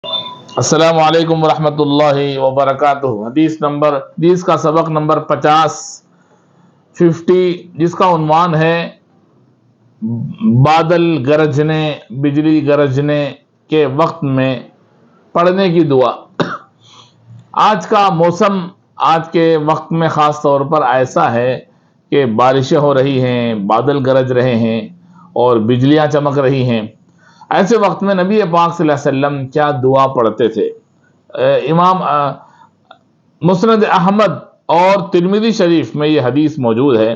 السلام علیکم ورحمۃ اللہ وبرکاتہ۔ حدیث کا سبق نمبر 50، جس کا عنوان ہے بادل گرجنے، بجلی گرجنے کے وقت میں پڑھنے کی دعا۔ آج کا موسم آج کے وقت میں خاص طور پر ایسا ہے کہ بارشیں ہو رہی ہیں، بادل گرج رہے ہیں اور بجلیاں چمک رہی ہیں۔ ایسے وقت میں نبی پاک صلی اللہ علیہ وسلم کیا دعا پڑھتے تھے؟ امام مسند احمد اور ترمذی شریف میں یہ حدیث موجود ہے۔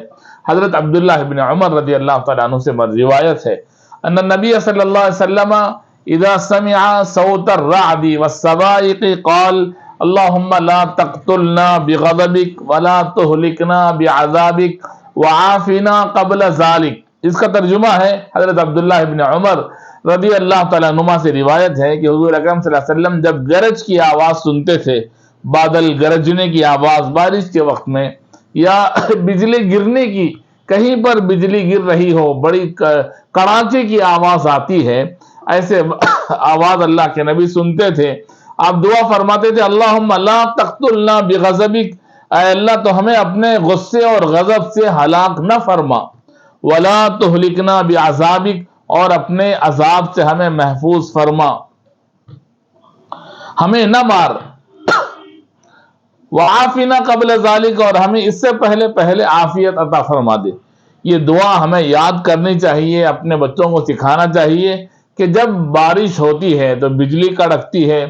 حضرت عبداللہ بن عمر رضی اللہ تعالیٰ عنہ سے روایت ہے ان النبی صلی اللہ علیہ وسلم اذا سمع صوت الرعد والصواعق قال اللهم لا تقتلنا بغضبك ولا تهلكنا بعذابك وعافنا قبل ذلك۔ اس کا ترجمہ ہے، حضرت عبداللہ بن عمر رضی اللہ تعالیٰ عنہ سے روایت ہے کہ حضور اکرم صلی اللہ علیہ وسلم جب گرج کی آواز سنتے تھے، بادل گرجنے کی آواز بارش کے وقت میں، یا بجلی گرنے کی، کہیں پر بجلی گر رہی ہو، بڑی کڑاکے کی آواز آتی ہے، ایسے آواز اللہ کے نبی سنتے تھے، آپ دعا فرماتے تھے اللہم لا تقتلنا بغضبک، اے اللہ تو ہمیں اپنے غصے اور غضب سے ہلاک نہ فرما، ولا تہلکنا بعذابک، اور اپنے عذاب سے ہمیں محفوظ فرما، ہمیں نہ مار، وعافنا قبل ذالک، اور ہمیں اس سے پہلے عافیت عطا فرما دے۔ یہ دعا ہمیں یاد کرنی چاہیے، اپنے بچوں کو سکھانا چاہیے کہ جب بارش ہوتی ہے تو بجلی کڑکتی ہے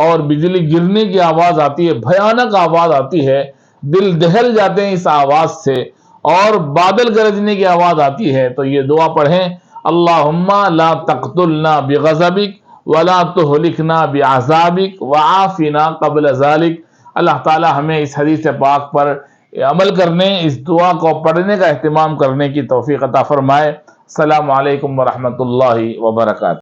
اور بجلی گرنے کی آواز آتی ہے، بھیانک آواز آتی ہے، دل دہل جاتے ہیں اس آواز سے، اور بادل گرجنے کی آواز آتی ہے تو یہ دعا پڑھیں اللہم لا تقتلنا بغضبک ولا تہلکنا بعذابک وعافنا قبل ذلک۔ اللہ تعالی ہمیں اس حدیث پاک پر عمل کرنے، اس دعا کو پڑھنے کا اہتمام کرنے کی توفیق عطا فرمائے۔ السلام علیکم ورحمۃ اللہ وبرکاتہ۔